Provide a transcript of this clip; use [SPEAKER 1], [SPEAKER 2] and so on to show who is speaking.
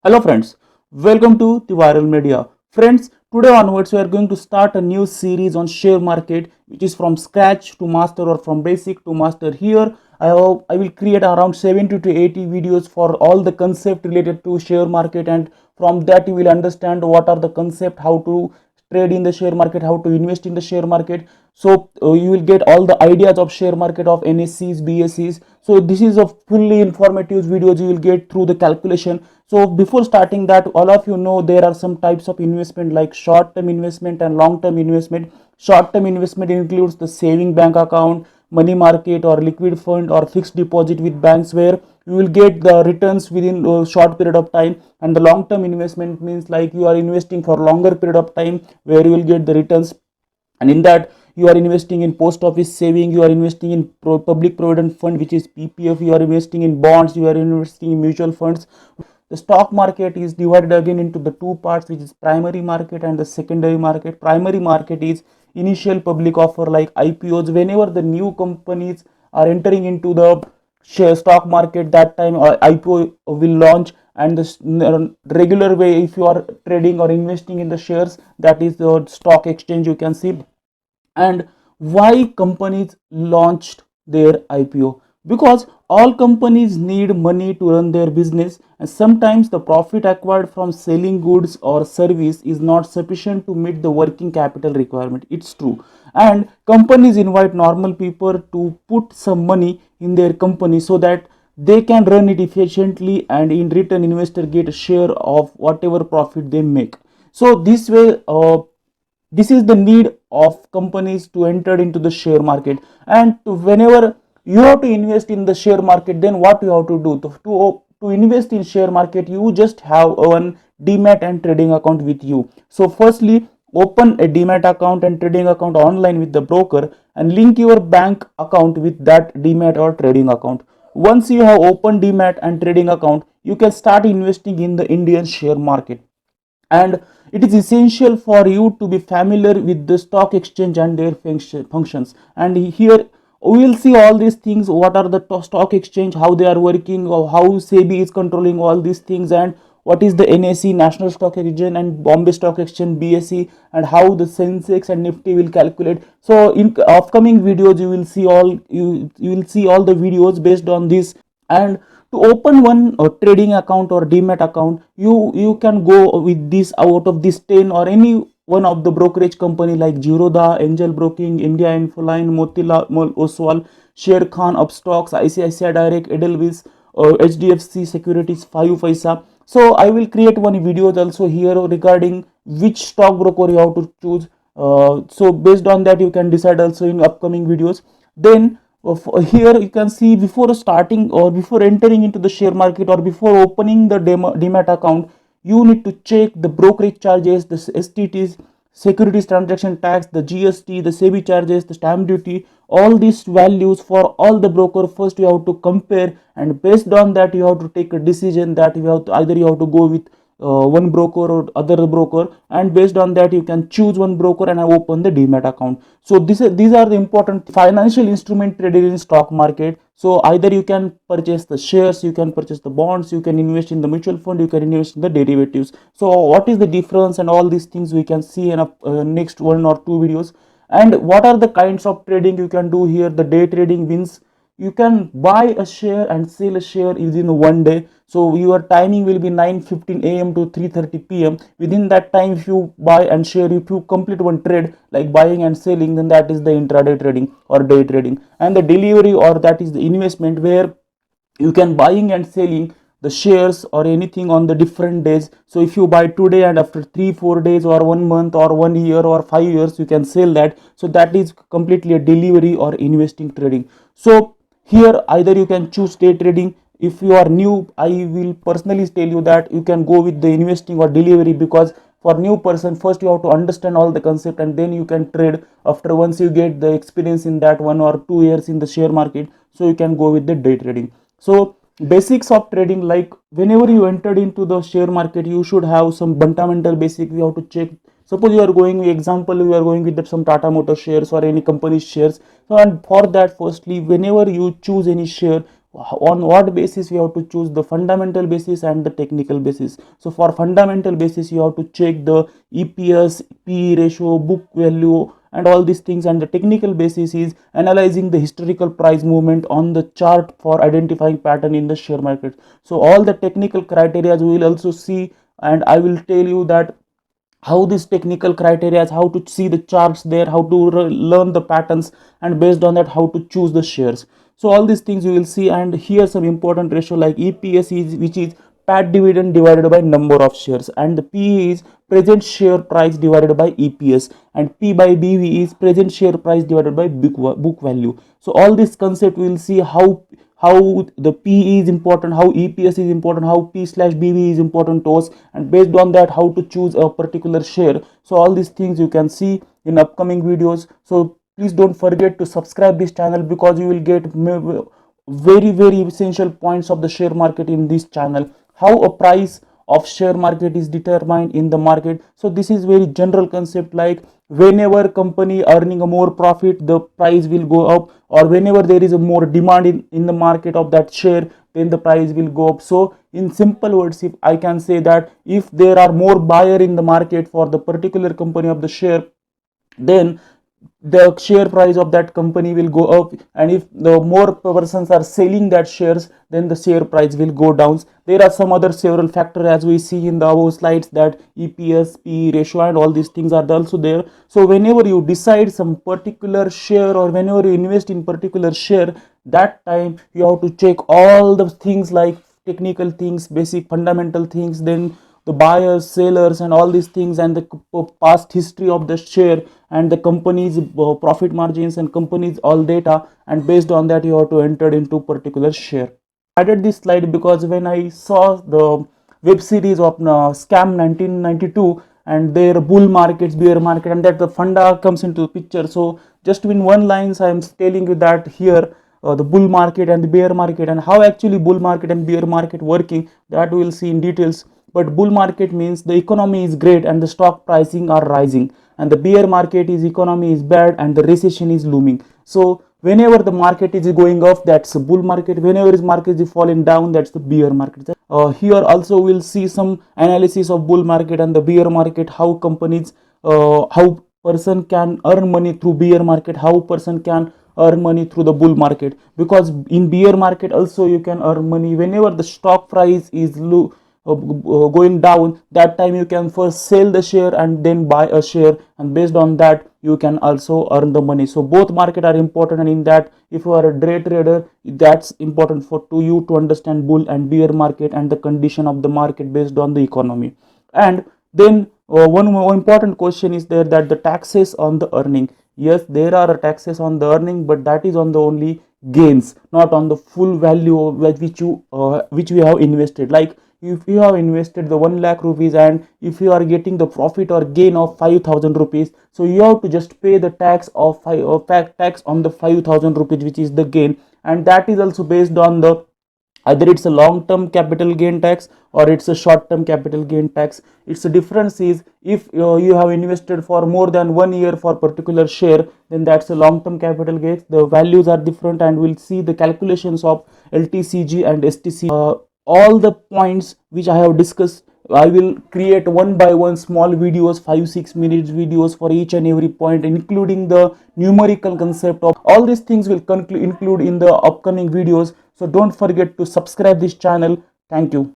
[SPEAKER 1] Hello friends, welcome to the Viral Media. Friends, today onwards we are going to start a new series on share market which is from scratch to master or from basic to master. Here I will create around 70 to 80 videos for all the concept related to share market, and from that you will understand what are the concept, how to trade in the share market, how to invest in the share market. So you will get all the ideas of share market of NSCs, BSCs. So this is a fully informative videos you will get through the calculation. So before starting that, all of you know there are some types of investment like short term investment and long term investment. Short term investment includes the saving bank account, money market or liquid fund or fixed deposit with banks, where you will get the returns within a short period of time. And the long term investment means like you are investing for longer period of time where you will get the returns, and in that you are investing in post office saving, you are investing in public provident fund which is PPF, you are investing in bonds, you are investing in mutual funds. The stock market is divided again into the two parts, which is primary market and the secondary market. Primary market is initial public offer like IPOs. Whenever the new companies are entering into the share stock market, that time IPO will launch. And the regular way, if you are trading or investing in the shares, that is the stock exchange, you can see. And why companies launched their IPO? Because all companies need money to run their business, and sometimes the profit acquired from selling goods or service is not sufficient to meet the working capital requirement. It's true. And companies invite normal people to put some money in their company so that they can run it efficiently, and in return investor get a share of whatever profit they make. So this way, this is the need of companies to enter into the share market. And whenever you have to invest in the share market, then what you have to do to invest in share market, you just have one demat and trading account with you. So firstly, open a demat account and trading account online with the broker, and link your bank account with that demat or trading account. Once you have opened demat and trading account, you can start investing in the Indian share market. And it is essential for you to be familiar with the stock exchange and their functions. And here we will see all these things, what are the stock exchange, how they are working, or how SEBI is controlling all these things, and what is the NSE, National Stock Exchange, and Bombay Stock Exchange, BSE, and how the Sensex and Nifty will calculate. So in upcoming videos you will see you will see all the videos based on this. And to open one trading account or demat account, you can go with this out of this 10 or any one of the brokerage company like Zerodha, Angel Broking, India Infoline, Motilal Oswal, Sher Khan, Upstocks, ICICI Direct, Edelweiss, HDFC Securities, 5 Paisa. So I will create one video also here regarding which stock broker you have to choose. So based on that you can decide also in upcoming videos. Then here you can see, before starting or before entering into the share market or before opening the demat account, you need to check the brokerage charges, the STTs, securities transaction tax, the GST, the SEBI charges, the stamp duty, all these values for all the broker. First you have to compare, and based on that you have to take a decision that you have to either you have to go with one broker or other broker, and based on that you can choose one broker and open the demat account. So these are the important financial instrument traded in stock market. So either you can purchase the shares, you can purchase the bonds, you can invest in the mutual fund, you can invest in the derivatives. So what is the difference and all these things we can see in a next one or two videos. And what are the kinds of trading you can do here? The day trading means you can buy a share and sell a share within one day. So your timing will be 9:15 a.m. to 3:30 p.m. Within that time, if you buy and share, if you complete one trade like buying and selling, then that is the intraday trading or day trading. And the delivery, or that is the investment, where you can buying and selling the shares or anything on the different days. So if you buy today and after 3-4 days or 1 month or 1 year or 5 years you can sell that. So that is completely a delivery or investing trading. So here either you can choose day trading. If you are new, I will personally tell you that you can go with the investing or delivery, because for new person first you have to understand all the concept and then you can trade after, once you get the experience in that 1 or 2 years in the share market. So you can go with the day trading. So basics of trading, like whenever you entered into the share market you should have some fundamental basic. You have to check, suppose you are going, example, you are going with some Tata Motor shares or any company shares. So and for that, firstly, whenever you choose any share, On what basis we have to choose? The fundamental basis and the technical basis. So for fundamental basis you have to check the EPS, PE ratio, book value and all these things, and the technical basis is analyzing the historical price movement on the chart for identifying pattern in the share market. So all the technical criteria we will also see, and I will tell you that how these technical criteria, how to see the charts there, how to learn the patterns, and based on that how to choose the shares. So all these things you will see. And here some important ratio like EPS is, which is PAT dividend divided by number of shares, and the PE is present share price divided by EPS, and P by BV is present share price divided by book value. So all this concept we will see how the PE is important, how EPS is important, how P slash BV is important to us, and based on that how to choose a particular share. So all these things you can see in upcoming videos. So please don't forget to subscribe this channel, because you will get very essential points of the share market in this channel. How a price of share market is determined in the market. So this is very general concept, like whenever company earning a more profit, the price will go up, or whenever there is a more demand in the market of that share, then the price will go up. So in simple words, if I can say that if there are more buyer in the market for the particular company of the share, then the share price of that company will go up, and if the more persons are selling that shares, then the share price will go down. There are some other several factors as we see in the above slides, that EPS, PE ratio and all these things are also there. So whenever you decide some particular share, or whenever you invest in particular share, that time you have to check all the things like technical things, basic fundamental things, then the buyers, sellers and all these things, and the past history of the share, and the company's profit margins and company's all data, and based on that you have to enter into particular share. I added this slide because when I saw the web series of Scam 1992 and their bull markets, bear market, and that the funda comes into the picture. So just in one lines I am telling you that here the bull market and the bear market, and how actually bull market and bear market working, that we will see in details. But bull market means the economy is great and the stock pricing are rising, and the bear market is economy is bad and the recession is looming. So whenever the market is going up, that's a bull market. Whenever the market is falling down, that's the bear market. Here also we'll see some analysis of bull market and the bear market, how companies, how person can earn money through bear market, how person can earn money through the bull market. Because in bear market also you can earn money whenever the stock price is low, going down. That time you can first sell the share and then buy a share, and based on that you can also earn the money. So both market are important, and in that if you are a day trader, that's important for to you to understand bull and bear market and the condition of the market based on the economy. And then one more important question is there, that the taxes on the earning. Yes, there are taxes on the earning, but that is on the only gains, not on the full value which we have invested. Like if you have invested the 1 lakh rupees, and if you are getting the profit or gain of 5,000 rupees, so you have to just pay the tax of tax on the 5,000 rupees, which is the gain. And that is also based on the either it's a long term capital gain tax or it's a short term capital gain tax. It's the difference is, if you have invested for more than 1 year for particular share, then that's a long term capital gain. The values are different, and we'll see the calculations of LTCG and STC. All the points which I have discussed, I will create one by one small videos, 5-6 minutes videos for each and every point, including the numerical concept of all these things will include in the upcoming videos. So don't forget to subscribe this channel. Thank you.